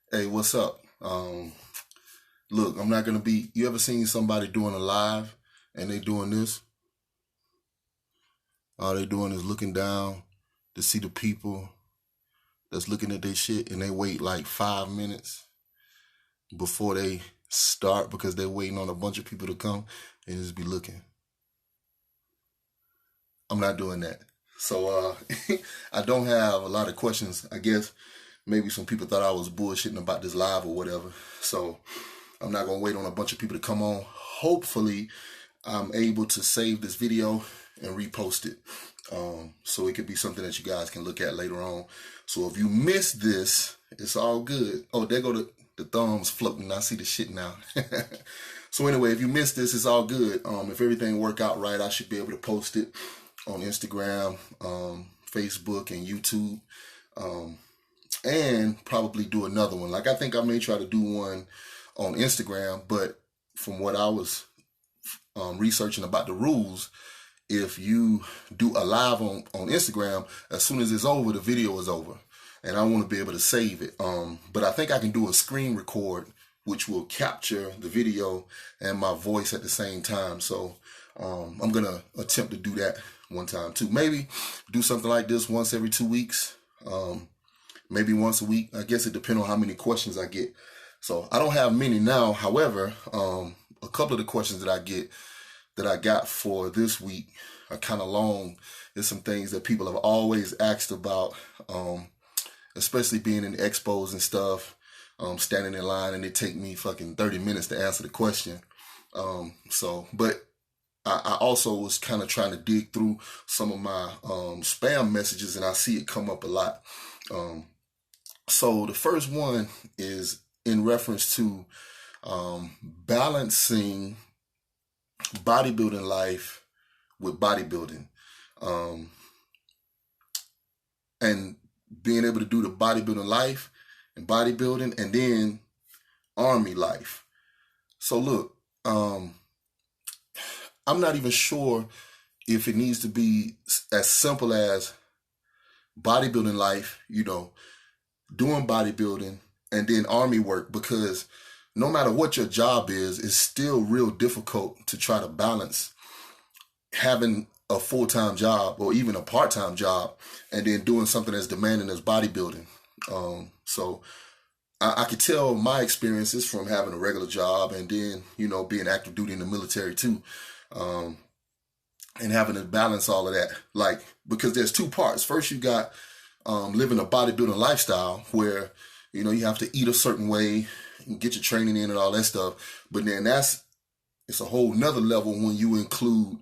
Hey, what's up? Look, I'm not gonna be. You ever seen somebody doing a live and they doing this? All they doing is looking down to see the people that's looking at their shit, and they wait like 5 minutes before they start because they're waiting on a bunch of people to come and just be looking. I'm not doing that. So I don't have a lot of questions. I guess maybe some people thought I was bullshitting about this live or whatever. So I'm not gonna wait on a bunch of people to come on. Hopefully, I'm able to save this video and repost it, so it could be something that you guys can look at later on. So if you missed this, it's all good. Oh, there go the thumbs floating. I see the shit now. So anyway, if you missed this, it's all good. If everything work out right, I should be able to post it on Instagram, Facebook, and YouTube, and probably do another one. Like I think I may try to do one on Instagram, but from what I was researching about the rules, if you do a live on Instagram, as soon as it's over, the video is over. And I want to be able to save it. But I think I can do a screen record, which will capture the video and my voice at the same time. So I'm going to attempt to do that one time too. Maybe do something like this once every 2 weeks. Maybe once a week. I guess it depends on how many questions I get. So I don't have many now. However, a couple of the questions that I got for this week are kind of long. There's some things that people have always asked about, especially being in expos and stuff, standing in line, and it take me fucking 30 minutes to answer the question. But I also was kind of trying to dig through some of my spam messages, and I see it come up a lot. So the first one is in reference to balancing bodybuilding life with bodybuilding, and being able to do the bodybuilding life and bodybuilding and then army life. So look, I'm not even sure if it needs to be as simple as bodybuilding life, doing bodybuilding and then army work, because no matter what your job is, it's still real difficult to try to balance having a full-time job or even a part-time job and then doing something as demanding as bodybuilding. So I could tell my experiences from having a regular job and then, being active duty in the military too, and having to balance all of that. Like, because there's two parts. First, you got living a bodybuilding lifestyle where, you have to eat a certain way, get your training in and all that stuff. But then it's a whole nother level when you include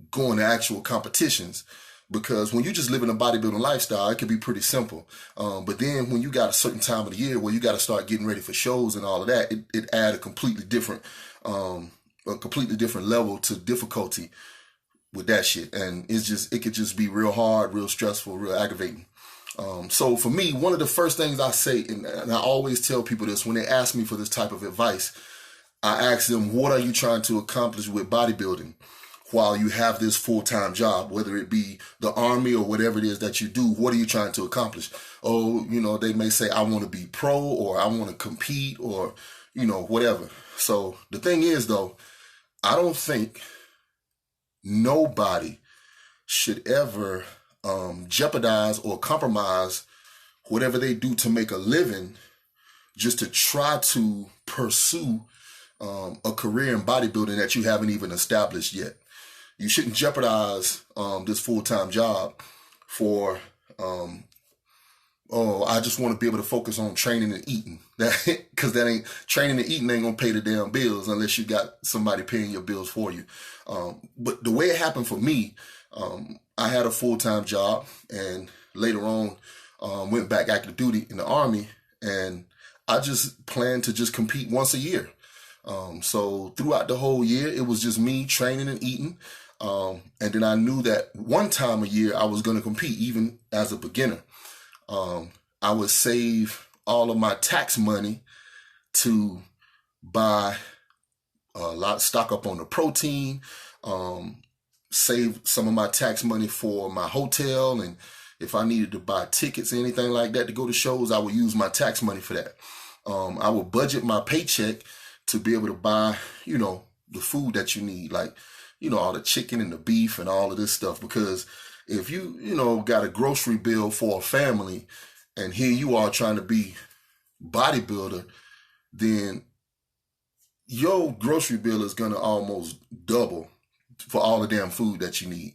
going to actual competitions. Because when you just live in a bodybuilding lifestyle, it can be pretty simple. But then when you got a certain time of the year where you got to start getting ready for shows and all of that, it add a completely different level to difficulty with that shit. And it could just be real hard, real stressful, real aggravating. So for me, one of the first things I say, and I always tell people this when they ask me for this type of advice, I ask them, what are you trying to accomplish with bodybuilding while you have this full-time job, whether it be the army or whatever it is that you do? What are you trying to accomplish? Oh, they may say, I want to be pro, or I want to compete, or, whatever. So the thing is, though, I don't think nobody should ever jeopardize or compromise whatever they do to make a living just to try to pursue a career in bodybuilding that you haven't even established yet. You shouldn't jeopardize this full-time job for, I just want to be able to focus on training and eating. Because training and eating ain't gonna pay the damn bills unless you got somebody paying your bills for you. But the way it happened for me, I had a full-time job, and later on went back active duty in the Army, and I just planned to just compete once a year. So throughout the whole year, it was just me training and eating. And then I knew that one time a year I was going to compete, even as a beginner. I would save all of my tax money to buy stock up on the protein, save some of my tax money for my hotel and, If I needed to buy tickets or anything like that to go to shows, I would use my tax money for that. I would budget my paycheck to be able to buy, the food that you need, like, all the chicken and the beef and all of this stuff. Because if you, got a grocery bill for a family and here you are trying to be bodybuilder, then your grocery bill is going to almost double for all the damn food that you need.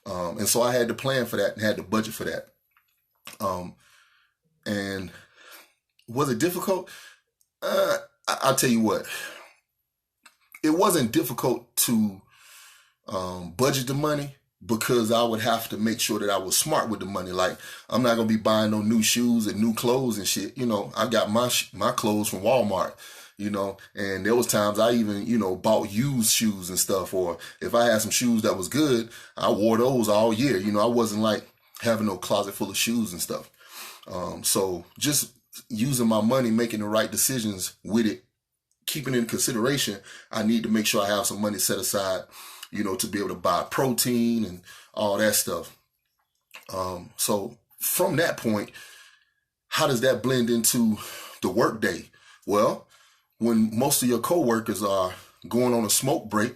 And so I had to plan for that and had to budget for that. And was it difficult? I'll tell you what, it wasn't difficult to budget the money, because I would have to make sure that I was smart with the money. Like, I'm not going to be buying no new shoes and new clothes and shit. I got my clothes from Walmart, and there was times I even, bought used shoes and stuff. Or if I had some shoes that was good, I wore those all year. I wasn't like having no closet full of shoes and stuff. So just using my money, making the right decisions with it, keeping in consideration, I need to make sure I have some money set aside, to be able to buy protein and all that stuff. So from that point, how does that blend into the work day? Well, when most of your coworkers are going on a smoke break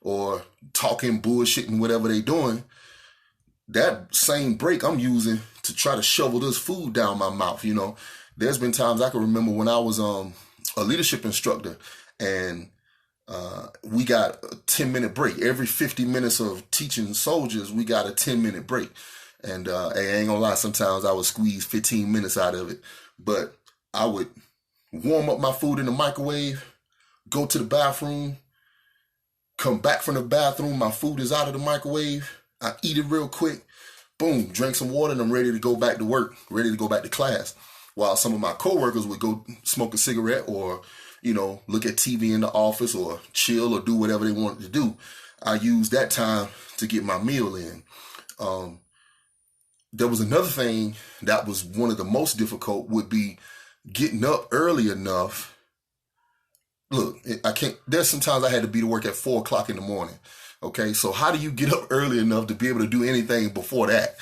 or talking bullshit and whatever they doing, that same break I'm using to try to shovel this food down my mouth. There's been times I can remember when I was a leadership instructor, and we got a 10-minute break. Every 50 minutes of teaching soldiers, we got a 10-minute break. And I ain't gonna lie, sometimes I would squeeze 15 minutes out of it. But I would warm up my food in the microwave, go to the bathroom, come back from the bathroom, my food is out of the microwave, I eat it real quick, boom, drink some water, and I'm ready to go back to work, ready to go back to class. While some of my coworkers would go smoke a cigarette or, look at TV in the office or chill or do whatever they wanted to do. I used that time to get my meal in. There was another thing that was one of the most difficult, would be getting up early enough. Look, there's sometimes I had to be to work at 4:00 in the morning. Okay. So how do you get up early enough to be able to do anything before that?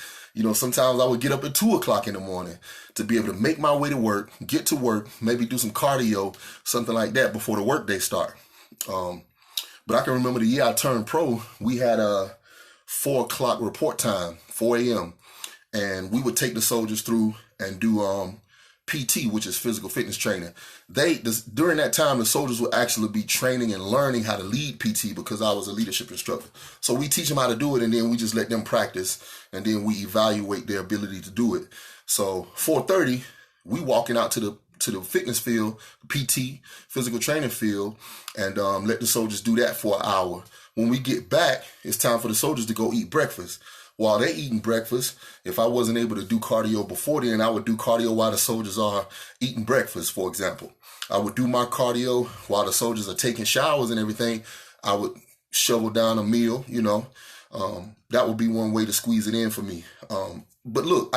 Sometimes I would get up at 2:00 in the morning to be able to make my way to work, get to work, maybe do some cardio, something like that before the work day start. But I can remember the year I turned pro, we had a 4:00 report time, 4 a.m. And we would take the soldiers through and do PT, which is physical fitness training. During that time, the soldiers would actually be training and learning how to lead PT, because I was a leadership instructor. So we teach them how to do it, and then we just let them practice, and then we evaluate their ability to do it. So 4:30, we walking out to the fitness field, PT, physical training field, and let the soldiers do that for an hour. When we get back, it's time for the soldiers to go eat breakfast. While they're eating breakfast, if I wasn't able to do cardio before then, I would do cardio while the soldiers are eating breakfast, for example. I would do my cardio while the soldiers are taking showers and everything. I would shovel down a meal, that would be one way to squeeze it in for me. But look,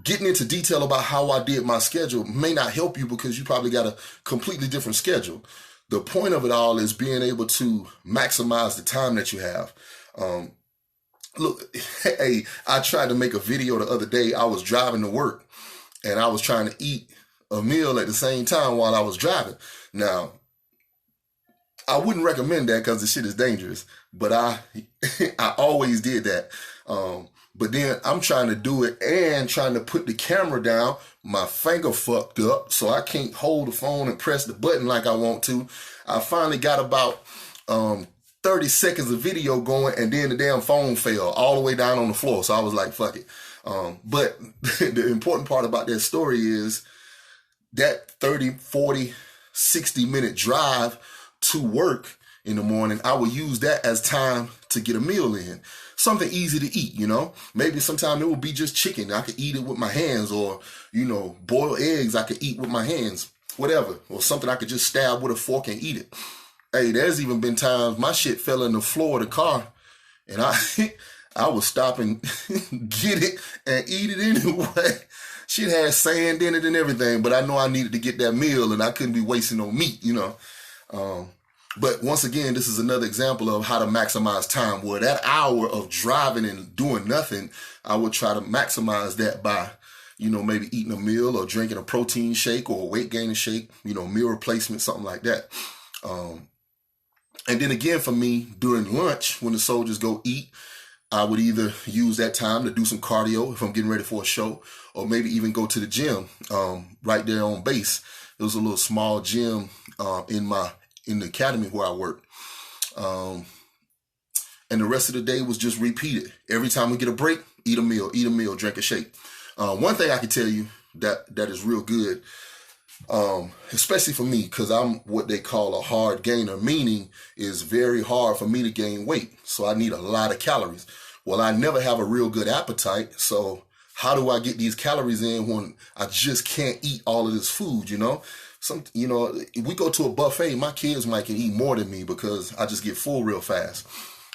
getting into detail about how I did my schedule may not help you, because you probably got a completely different schedule. The point of it all is being able to maximize the time that you have. Look, hey, I tried to make a video the other day. I was driving to work and I was trying to eat a meal at the same time while I was driving. Now, I wouldn't recommend that because the shit is dangerous, but I always did that. But then I'm trying to do it and trying to put the camera down. My finger fucked up, so I can't hold the phone and press the button like I want to. I finally got about 30 seconds of video going, and then the damn phone fell all the way down on the floor. So I was like, fuck it. But the important part about that story is that 30, 40, 60-minute drive to work in the morning, I would use that as time to get a meal in. Something easy to eat, Maybe sometime it would be just chicken. I could eat it with my hands, or, boiled eggs I could eat with my hands, whatever. Or something I could just stab with a fork and eat it. Hey, there's even been times my shit fell in the floor of the car, and I would stop and get it and eat it anyway. Shit had sand in it and everything, but I know I needed to get that meal, and I couldn't be wasting no meat, But once again, this is another example of how to maximize time, where that hour of driving and doing nothing, I would try to maximize that by, maybe eating a meal or drinking a protein shake or a weight gaining shake, meal replacement, something like that. And then again, for me, during lunch, when the soldiers go eat, I would either use that time to do some cardio if I'm getting ready for a show, or maybe even go to the gym right there on base. It was a little small gym in the academy where I work. And the rest of the day was just repeated. Every time we get a break, eat a meal, drink a shake. One thing I can tell you that is real good, especially for me, because I'm what they call a hard gainer, meaning it's very hard for me to gain weight. So I need a lot of calories. Well, I never have a real good appetite. So how do I get these calories in when I just can't eat all of this food, if we go to a buffet, my kids might can eat more than me because I just get full real fast.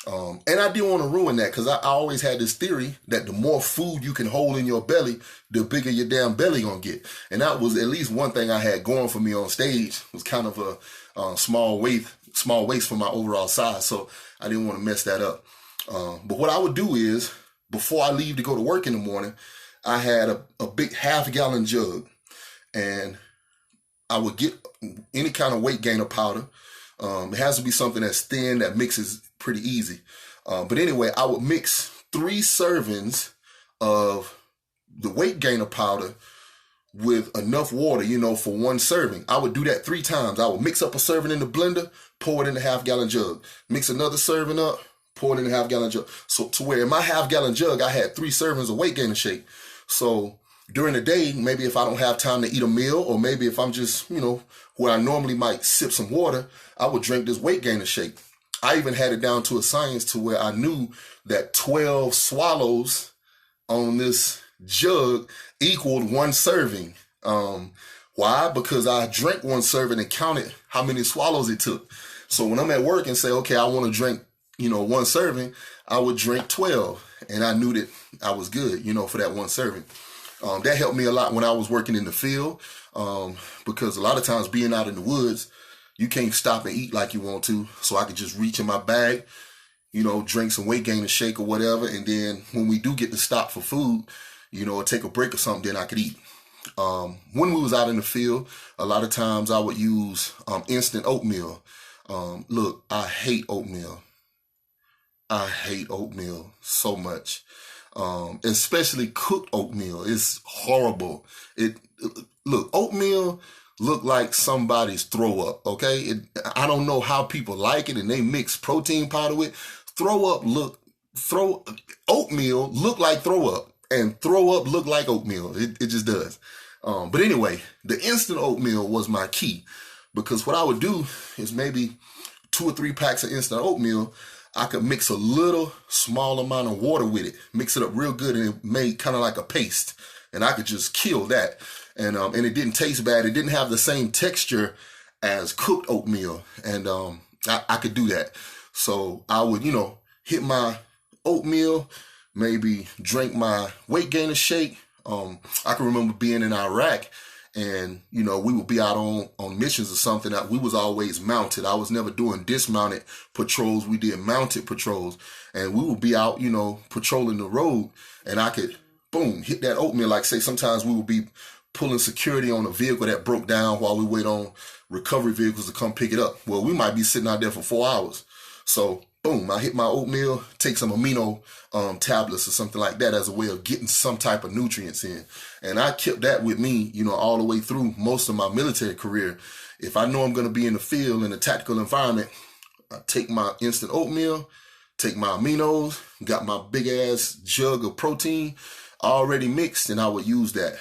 And I didn't want to ruin that, because I always had this theory that the more food you can hold in your belly, the bigger your damn belly gonna get. And that was at least one thing I had going for me on stage, was kind of a small waist for my overall size. So I didn't want to mess that up. But what I would do is, before I leave to go to work in the morning, I had a big half-gallon jug, and I would get any kind of weight gainer powder. It has to be something that's thin, that mixes pretty easy. But anyway, I would mix 3 servings of the weight gainer powder with enough water, for 1 serving. I would do that 3 times. I would mix up a serving in the blender, pour it in the half-gallon jug. Mix another serving up, pour it in the half-gallon jug. So to where in my half-gallon jug, I had 3 servings of weight gainer shake. So during the day, maybe if I don't have time to eat a meal, or maybe if I'm just, where I normally might sip some water, I would drink this weight gainer shake. I even had it down to a science to where I knew that 12 swallows on this jug equaled 1 serving. Why? Because I drank 1 serving and counted how many swallows it took. So when I'm at work and say, okay, I want to drink, 1 serving, I would drink 12. And I knew that I was good, for that 1 serving. That helped me a lot when I was working in the field, because a lot of times being out in the woods, you can't stop and eat like you want to. So I could just reach in my bag, drink some weight gainer shake or whatever. And then when we do get to stop for food, or take a break or something, then I could eat. When we was out in the field, a lot of times I would use instant oatmeal. Look, I hate oatmeal. I hate oatmeal so much. Especially cooked oatmeal. It's horrible. Look, oatmeal look like somebody's throw up, okay? I don't know how people like it, and they mix protein powder with. Oatmeal look like throw up, and throw up look like oatmeal. It just does. But anyway, the instant oatmeal was my key, because what I would do is maybe 2 or 3 packs of instant oatmeal. I could mix a little small amount of water with it, mix it up real good, and it made kind of like a paste. And I could just kill that. And it didn't taste bad. It didn't have the same texture as cooked oatmeal. And I could do that. So I would, hit my oatmeal, maybe drink my weight gainer shake. I can remember being in Iraq, and, we would be out on missions or something. We was always mounted. I was never doing dismounted patrols. We did mounted patrols. And we would be out, patrolling the road. And I could, boom, hit that oatmeal. Like, say, sometimes we would be pulling security on a vehicle that broke down while we wait on recovery vehicles to come pick it up. Well, we might be sitting out there for 4 hours. So, boom, I hit my oatmeal, take some amino tablets or something like that as a way of getting some type of nutrients in. And I kept that with me, all the way through most of my military career. If I know I'm going to be in the field, in a tactical environment, I take my instant oatmeal, take my aminos, got my big ass jug of protein already mixed, and I would use that.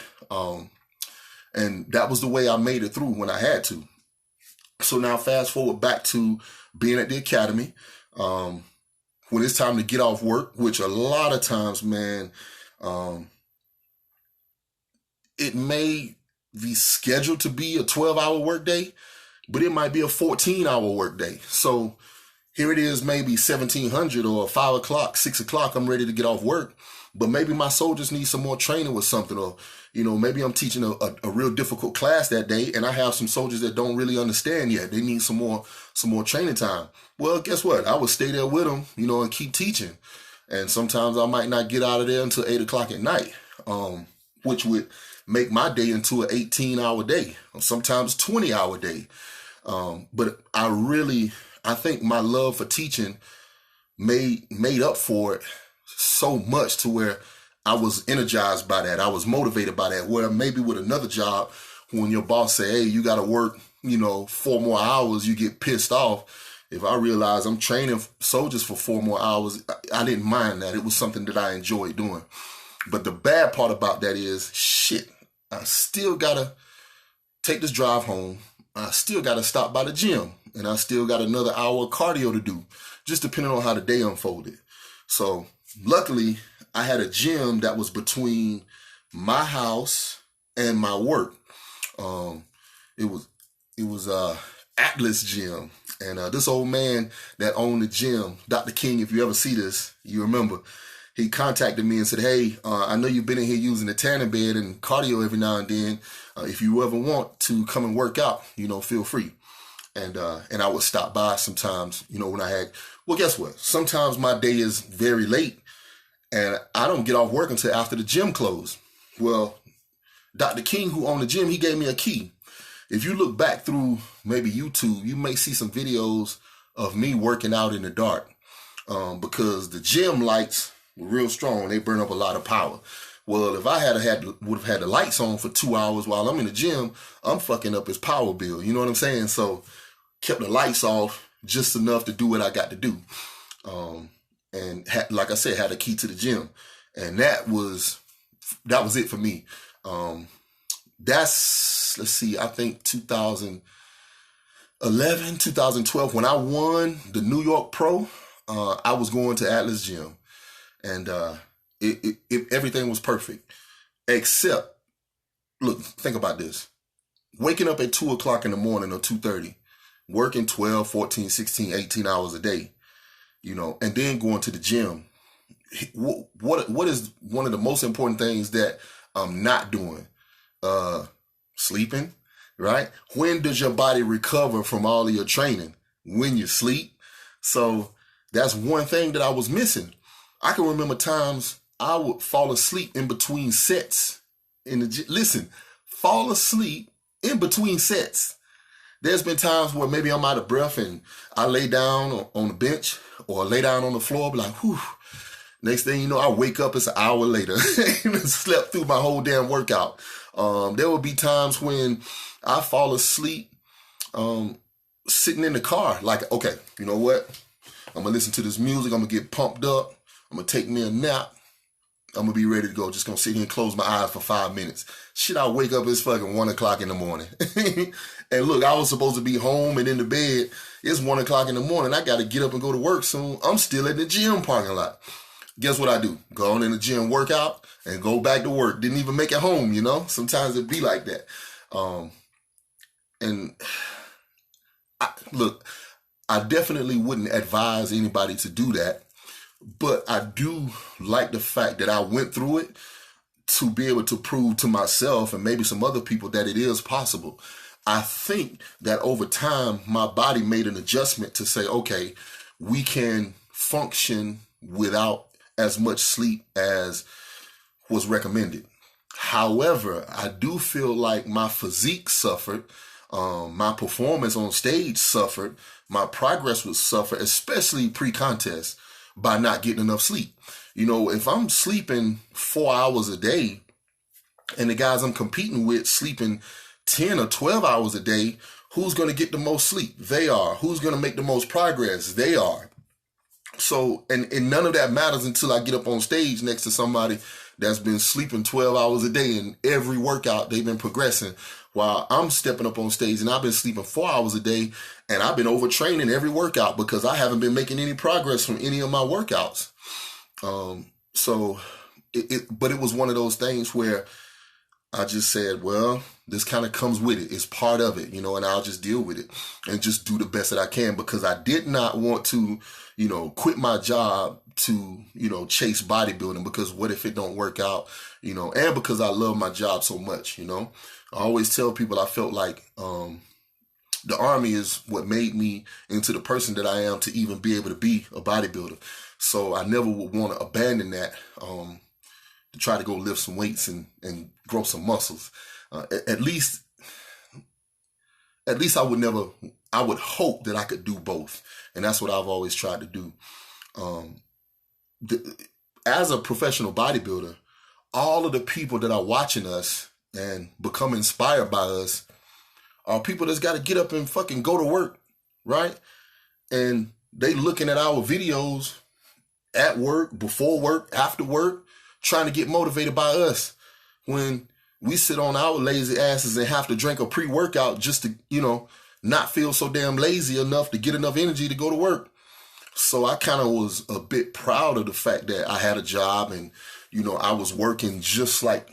And that was the way I made it through when I had to. So now fast forward back to being at the academy. When it's time to get off work, which a lot of times, man, it may be scheduled to be a 12-hour workday, but it might be a 14-hour workday. So here it is, maybe 1700 or 5 o'clock, 6 o'clock, I'm ready to get off work. but maybe my soldiers need some more training with something, or, maybe I'm teaching a real difficult class that day, and I have some soldiers that don't really understand yet. They need some more training time. Well, guess what? I would stay there with them, and keep teaching. And sometimes I might not get out of there until 8 o'clock at night, which would make my day into an 18-hour day, or sometimes 20-hour day. But I think my love for teaching made up for it so much to where I was energized by that. I was motivated by that. Where maybe with another job, when your boss say, hey, you got to work, 4 more hours, you get pissed off. If I realize I'm training soldiers for 4 more hours, I didn't mind that. It was something that I enjoyed doing. But the bad part about that is, shit, I still got to take this drive home. I still got to stop by the gym. And I still got another hour of cardio to do, just depending on how the day unfolded. So luckily, I had a gym that was between my house and my work. It was Atlas Gym. And this old man that owned the gym, Dr. King, if you ever see this, you remember, he contacted me and said, hey, I know you've been in here using the tanning bed and cardio every now and then. If you ever want to come and work out, feel free. And I would stop by sometimes, when I had, well, guess what? Sometimes my day is very late and I don't get off work until after the gym closed. Well, Dr. King, who owned the gym, he gave me a key. If you look back through maybe YouTube, you may see some videos of me working out in the dark, because the gym lights were real strong. They burn up a lot of power. Well, if I would have had the lights on for 2 hours while I'm in the gym, I'm fucking up his power bill. You know what I'm saying? So kept the lights off just enough to do what I got to do. And like I said, had a key to the gym. And that was it for me. That's, let's see, I think 2011, 2012, when I won the New York Pro, I was going to Atlas Gym. And everything was perfect. Except, look, think about this. Waking up at 2 o'clock in the morning or 2:30, working 12, 14, 16, 18 hours a day, and then going to the gym. What is one of the most important things that I'm not doing? Sleeping, right? When does your body recover from all of your training? When you sleep. So that's one thing that I was missing. I can remember times I would fall asleep in between sets in the gym. Listen, fall asleep in between sets. There's been times where maybe I'm out of breath and I lay down on the bench or lay down on the floor, be like, whew. Next thing you know, I wake up, it's an hour later and slept through my whole damn workout. There will be times when I fall asleep sitting in the car. Like, okay, you know what? I'm going to listen to this music. I'm going to get pumped up. I'm going to take me a nap. I'm going to be ready to go. Just going to sit here and close my eyes for 5 minutes. Shit, I wake up, it's fucking 1 o'clock in the morning. And look, I was supposed to be home and in the bed. It's 1 o'clock in the morning. I got to get up and go to work soon. I'm still at the gym parking lot. Guess what I do? Go on in the gym, work out, and go back to work. Didn't even make it home, Sometimes it be like that. I definitely wouldn't advise anybody to do that. But I do like the fact that I went through it to be able to prove to myself and maybe some other people that it is possible. I think that over time, my body made an adjustment to say, okay, we can function without as much sleep as was recommended. However, I do feel like my physique suffered, my performance on stage suffered, my progress would suffer, especially pre-contest, by not getting enough sleep. If I'm sleeping 4 hours a day and the guys I'm competing with sleeping 10 or 12 hours a day, who's going to get the most sleep? They are. Who's going to make the most progress? They are. So, and none of that matters until I get up on stage next to somebody that's been sleeping 12 hours a day, and every workout they've been progressing, while I'm stepping up on stage and I've been sleeping 4 hours a day, and I've been overtraining every workout because I haven't been making any progress from any of my workouts. But it was one of those things where I just said, well, this kind of comes with it. It's part of it, and I'll just deal with it and just do the best that I can, because I did not want to, quit my job to, chase bodybuilding, because what if it don't work out, and because I love my job so much, I always tell people I felt like, the Army is what made me into the person that I am to even be able to be a bodybuilder. So I never would want to abandon that, to try to go lift some weights and grow some muscles. At least I would hope that I could do both. And that's what I've always tried to do. As a professional bodybuilder, all of the people that are watching us and become inspired by us are people that's got to get up and fucking go to work, right? And they looking at our videos at work, before work, after work, trying to get motivated by us, when we sit on our lazy asses and have to drink a pre-workout just to, not feel so damn lazy enough to get enough energy to go to work. So I kind of was a bit proud of the fact that I had a job and, I was working just like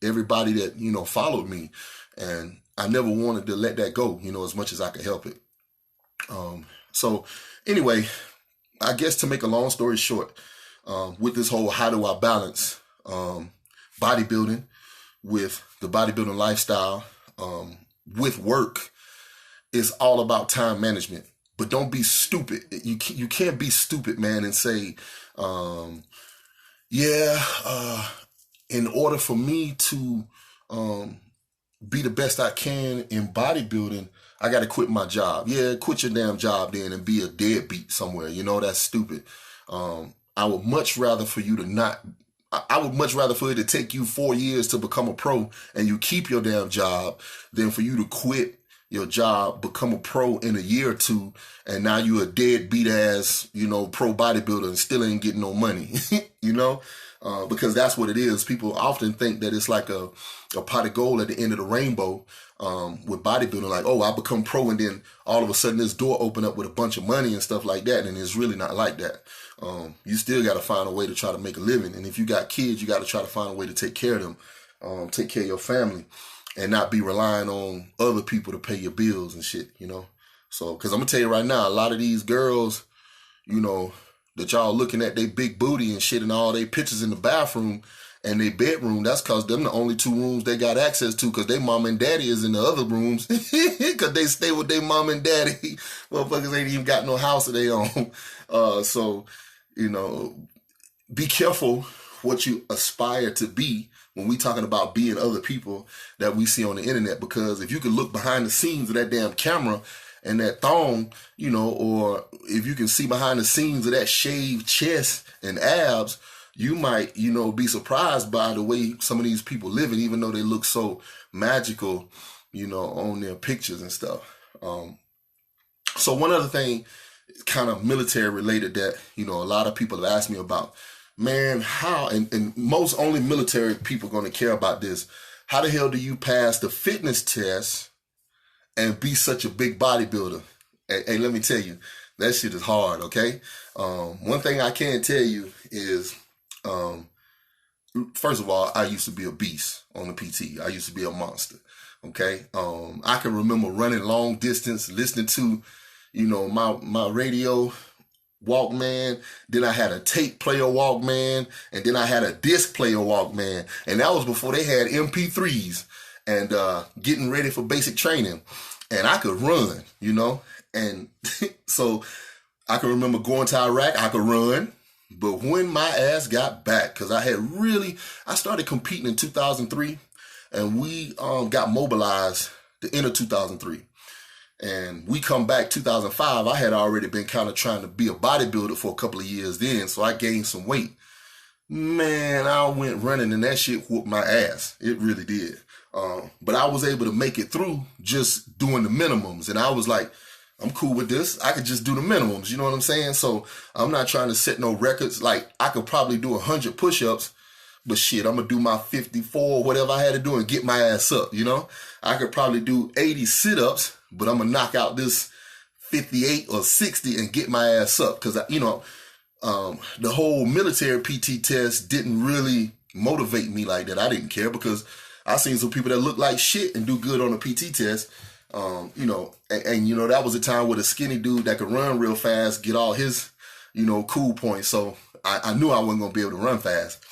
everybody that, followed me. And I never wanted to let that go, as much as I could help it. So anyway, I guess to make a long story short, with this whole how do I balance bodybuilding with the bodybuilding lifestyle, with work, it's all about time management. But don't be stupid. You can't be stupid, man, and say, in order for me to be the best I can in bodybuilding, I got to quit my job. Yeah, quit your damn job then and be a deadbeat somewhere. That's stupid. I would much rather for you to take you 4 years to become a pro and you keep your damn job than for you to quit your job, become a pro in a year or two, and now you a deadbeat ass, pro bodybuilder and still ain't getting no money, because that's what it is. People often think that it's like a pot of gold at the end of the rainbow, with bodybuilding, like, oh, I become pro and then all of a sudden this door open up with a bunch of money and stuff like that. And it's really not like that. You still got to find a way to try to make a living. And if you got kids, you got to try to find a way to take care of them, take care of your family, and not be relying on other people to pay your bills and shit, So, because I'm going to tell you right now, a lot of these girls, that y'all looking at they big booty and shit and all they pictures in the bathroom and their bedroom, that's because them the only 2 rooms they got access to, because they mom and daddy is in the other rooms because they stay with their mom and daddy. Motherfuckers ain't even got no house of their own. So, be careful what you aspire to be when we talking about being other people that we see on the internet, because if you can look behind the scenes of that damn camera and that thong, or if you can see behind the scenes of that shaved chest and abs, you might, be surprised by the way some of these people living, even though they look so magical, on their pictures and stuff. So one other thing, kind of military related, that, a lot of people have asked me about, man, how, and most only military people going to care about this. How the hell do you pass the fitness test and be such a big bodybuilder? Hey, let me tell you, that shit is hard, okay? One thing I can tell you is, first of all, I used to be a beast on the PT. I used to be a monster, okay? I can remember running long distance, listening to, my radio Walkman, then I had a tape player Walkman, and then I had a disc player Walkman, and that was before they had MP3s, and getting ready for basic training, and I could run, and so I can remember going to Iraq, I could run, but when my ass got back, because I started competing in 2003, and we got mobilized the end of 2003. And we come back 2005, I had already been kind of trying to be a bodybuilder for a couple of years then, so I gained some weight. Man, I went running and that shit whooped my ass. It really did. But I was able to make it through just doing the minimums. And I was like, I'm cool with this. I could just do the minimums, you know what I'm saying? So I'm not trying to set no records. Like, I could probably do 100 push-ups, but shit, I'm going to do my 54, whatever I had to do and get my ass up, I could probably do 80 sit-ups, but I'm going to knock out this 58 or 60 and get my ass up. Because, the whole military PT test didn't really motivate me like that. I didn't care because I seen some people that look like shit and do good on a PT test. And that was a time where the skinny dude that could run real fast get all his, cool points. So I knew I wasn't going to be able to run fast.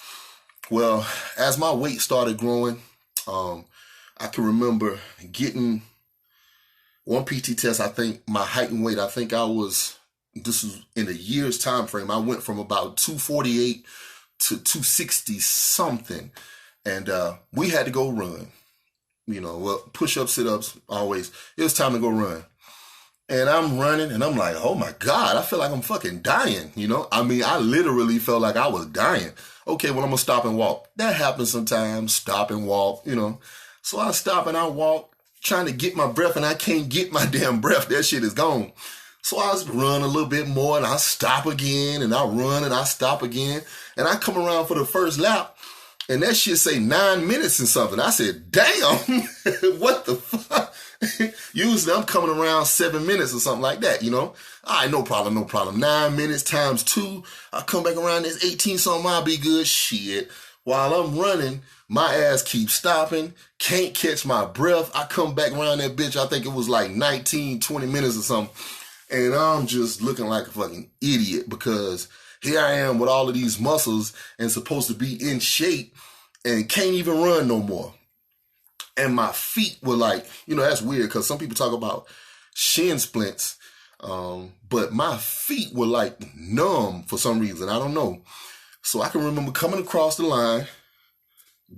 Well, as my weight started growing, I can remember getting one PT test. I think my height and weight, this was in a year's time frame. I went from about 248 to 260 something. And we had to go run. Push-ups, sit-ups, always. It was time to go run. And I'm running, and I'm like, oh my God, I feel like I'm fucking dying, I literally felt like I was dying. Okay, well, I'm going to stop and walk. That happens sometimes, stop and walk, So I stop and I walk, trying to get my breath, and I can't get my damn breath. That shit is gone. So I run a little bit more, and I stop again, and I run, and I stop again. And I come around for the first lap, and that shit say 9 minutes and something. I said, damn, what the fuck? Usually I'm coming around 7 minutes or something like that, All right, no problem. 9 minutes times 2. I come back around, there's 18 something, I'll be good. Shit. While I'm running, my ass keeps stopping, can't catch my breath. I come back around that bitch, I think it was like 19, 20 minutes or something. And I'm just looking like a fucking idiot because here I am with all of these muscles and supposed to be in shape and can't even run no more. And my feet were like, that's weird because some people talk about shin splints, but my feet were like numb for some reason. I don't know. So I can remember coming across the line,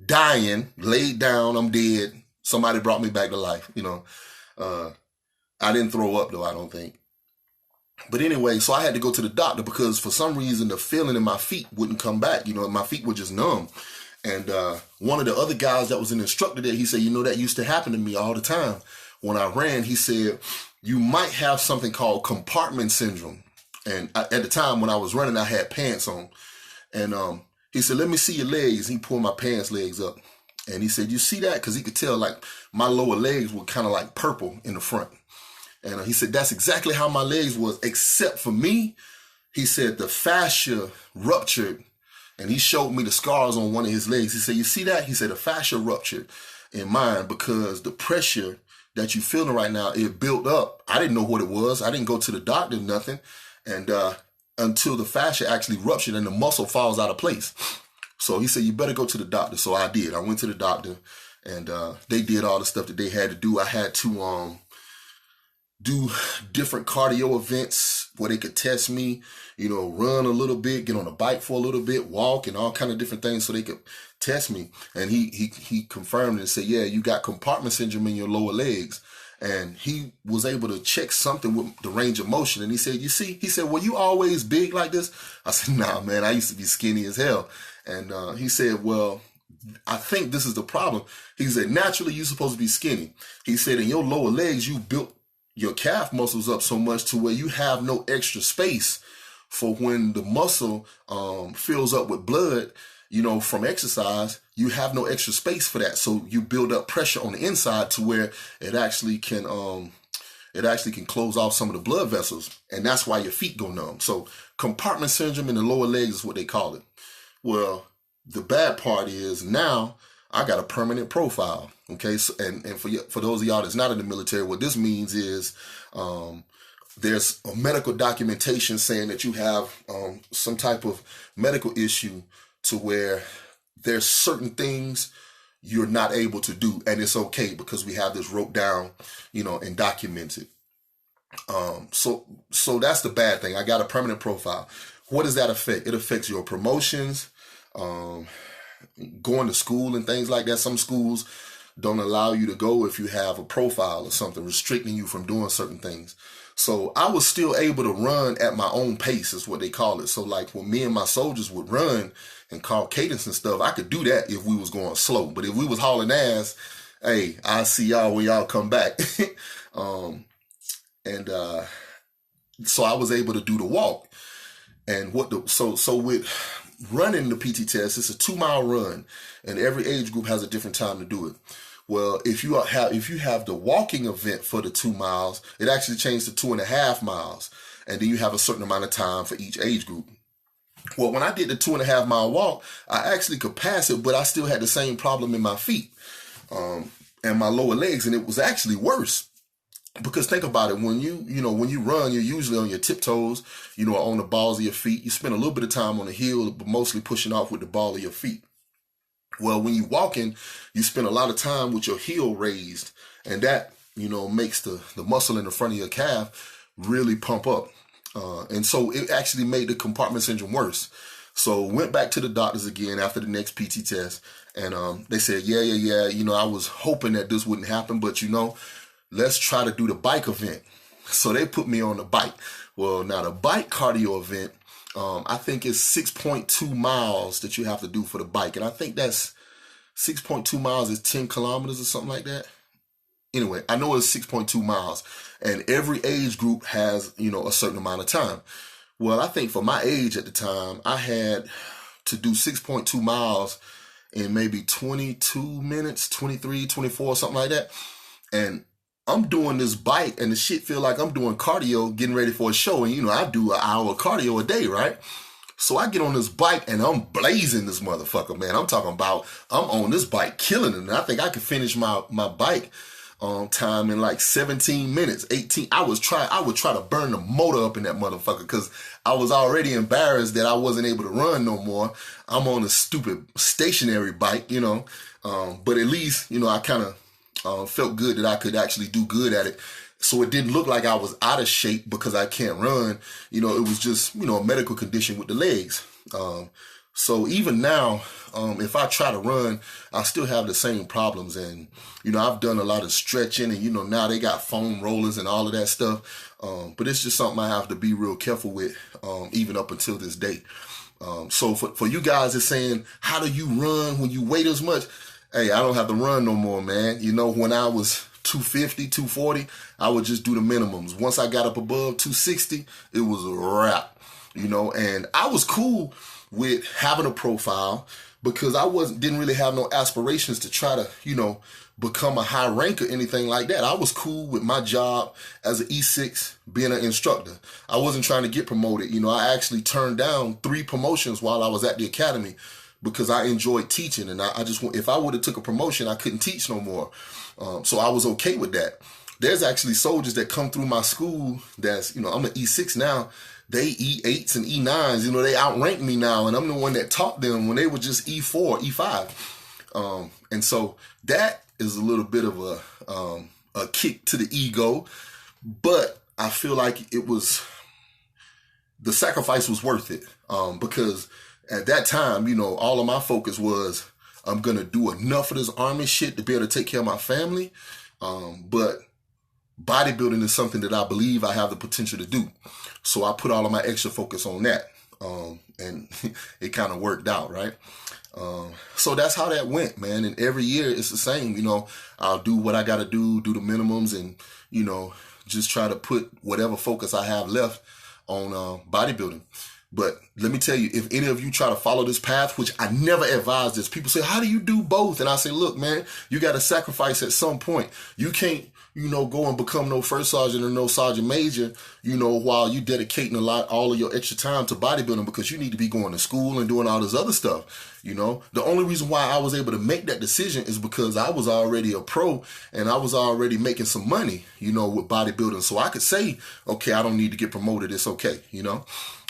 dying, laid down, I'm dead. Somebody brought me back to life, I didn't throw up though, I don't think. But anyway, so I had to go to the doctor because for some reason the feeling in my feet wouldn't come back. My feet were just numb. And one of the other guys that was an instructor there, he said, that used to happen to me all the time. When I ran, he said, you might have something called compartment syndrome. And at the time when I was running, I had pants on. And he said, let me see your legs. He pulled my pants legs up. And he said, you see that? Because he could tell like my lower legs were kind of like purple in the front. And he said, that's exactly how my legs was, except for me. He said the fascia ruptured, and he showed me the scars on one of his legs. He said, you see that? He said, the fascia ruptured in mine because the pressure that you're feeling right now, it built up. I didn't know what it was. I didn't go to the doctor, nothing. And until the fascia actually ruptured and the muscle falls out of place. So he said, you better go to the doctor. So I did. I went to the doctor, and they did all the stuff that they had to do. I had to do different cardio events where they could test me, run a little bit, get on a bike for a little bit, walk, and all kind of different things so they could test me. And he confirmed and said, yeah, you got compartment syndrome in your lower legs. And he was able to check something with the range of motion. And he said, you see, he said, were you always big like this? I said, nah, man, I used to be skinny as hell. And he said, well, I think this is the problem. He said, naturally, you're supposed to be skinny. He said, in your lower legs, you built your calf muscles up so much to where you have no extra space for when the muscle fills up with blood, from exercise. You have no extra space for that. So you build up pressure on the inside to where it actually can close off some of the blood vessels. And that's why your feet go numb. So compartment syndrome in the lower legs is what they call it. Well, the bad part is now I got a permanent profile. Okay. So, and for those of y'all that's not in the military, what this means is, there's a medical documentation saying that you have, some type of medical issue to where there's certain things you're not able to do. And it's okay because we have this wrote down, and documented. So that's the bad thing. I got a permanent profile. What does that affect? It affects your promotions, going to school and things like that. Some schools don't allow you to go if you have a profile or something restricting you from doing certain things. So I was still able to run at my own pace is what they call it. So like when me and my soldiers would run and call cadence and stuff, I could do that if we was going slow. But if we was hauling ass, hey, I'll see y'all when y'all come back. So I was able to do the walk. And so with running the PT test, it's a 2-mile run, and every age group has a different time to do it. Well, if you have the walking event for the 2 miles, it actually changed to 2.5 miles, and then you have a certain amount of time for each age group. Well, when I did the 2.5 mile walk, I actually could pass it, but I still had the same problem in my feet. and my lower legs, and it was actually worse. Because think about it, when when you run, you're usually on your tiptoes, on the balls of your feet. You spend a little bit of time on the heel, but mostly pushing off with the ball of your feet. Well, when you're walking, you spend a lot of time with your heel raised, and that, makes the muscle in the front of your calf really pump up. And so it actually made the compartment syndrome worse. So went back to the doctors again after the next PT test, and they said, yeah, I was hoping that this wouldn't happen, but let's try to do the bike event. So they put me on the bike. Well, now the bike cardio event, I think it's 6.2 miles that you have to do for the bike. And I think that's 6.2 miles is 10 kilometers or something like that. Anyway, I know it's 6.2 miles, and every age group has, a certain amount of time. Well, I think for my age at the time, I had to do 6.2 miles in maybe 22 minutes, 23, 24, something like that. And I'm doing this bike, and the shit feel like I'm doing cardio, getting ready for a show. And, I do an hour of cardio a day, right? So I get on this bike, and I'm blazing this motherfucker, man. I'm talking about I'm on this bike killing it. And I think I could finish my bike time in like 17 minutes, 18. I would try to burn the motor up in that motherfucker because I was already embarrassed that I wasn't able to run no more. I'm on a stupid stationary bike, but at least, I kind of felt good that I could actually do good at it. So it didn't look like I was out of shape because I can't run. It was just, a medical condition with the legs. So even now, if I try to run, I still have the same problems. And, I've done a lot of stretching, and, now they got foam rollers and all of that stuff. But it's just something I have to be real careful with, even up until this day. So for you guys that's saying, how do you run when you weigh as much? Hey, I don't have to run no more, man. When I was 250, 240, I would just do the minimums. Once I got up above 260, it was a wrap, and I was cool with having a profile because I didn't really have no aspirations to try to, become a high rank or anything like that. I was cool with my job as an E6, being an instructor. I wasn't trying to get promoted. I actually turned down 3 promotions while I was at the academy because I enjoyed teaching, and I just, if I would have took a promotion, I couldn't teach no more. So I was okay with that. There's actually soldiers that come through my school that's, I'm an E6 now. They E8s and E9s, they outrank me now, and I'm the one that taught them when they were just E4, E5. And so that is a little bit of a kick to the ego, but I feel like the sacrifice was worth it. Because at that time, all of my focus was, I'm going to do enough of this Army shit to be able to take care of my family. But bodybuilding is something that I believe I have the potential to do. So I put all of my extra focus on that. And it kind of worked out, right? So that's how that went, man. And every year it's the same, I'll do what I got to do the minimums, and, just try to put whatever focus I have left on bodybuilding. But let me tell you, if any of you try to follow this path, which I never advise this, people say, how do you do both? And I say, look, man, you got to sacrifice at some point. You can't, go and become no first sergeant or no sergeant major, while you dedicating all of your extra time to bodybuilding, because you need to be going to school and doing all this other stuff. The only reason why I was able to make that decision is because I was already a pro and I was already making some money, with bodybuilding. So I could say, okay, I don't need to get promoted. It's okay,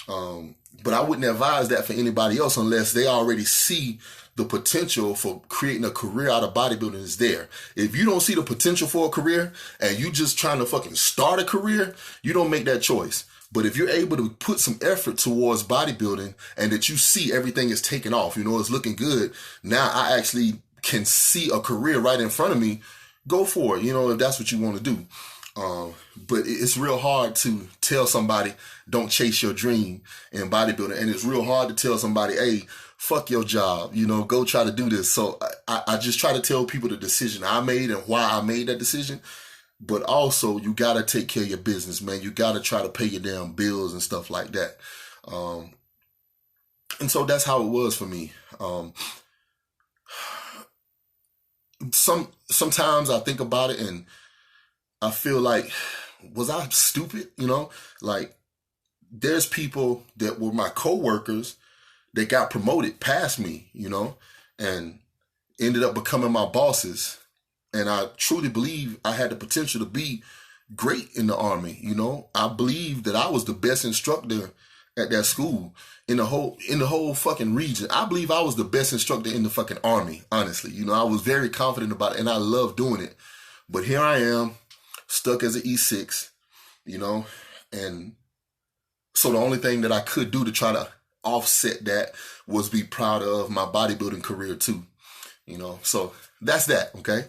but I wouldn't advise that for anybody else unless they already see the potential for creating a career out of bodybuilding is there. If you don't see the potential for a career and you just trying to fucking start a career, you don't make that choice. But if you're able to put some effort towards bodybuilding and that you see everything is taking off, it's looking good, now I actually can see a career right in front of me, go for it, if that's what you want to do. But it's real hard to tell somebody, don't chase your dream in bodybuilding. And it's real hard to tell somebody, hey, fuck your job, go try to do this. So I just try to tell people the decision I made and why I made that decision. But also, you got to take care of your business, man. You got to try to pay your damn bills and stuff like that. And so that's how it was for me. Sometimes I think about it and I feel like, was I stupid? Like there's people that were my coworkers that got promoted past me, and ended up becoming my bosses. And I truly believe I had the potential to be great in the Army. You know, I believe that I was the best instructor at that school in the whole fucking region. I believe I was the best instructor in the fucking Army, honestly. You know, I was very confident about it and I love doing it. But here I am, stuck as an E6, you know, and so the only thing that I could do to try to offset that was be proud of my bodybuilding career too, you know. So that's that, okay?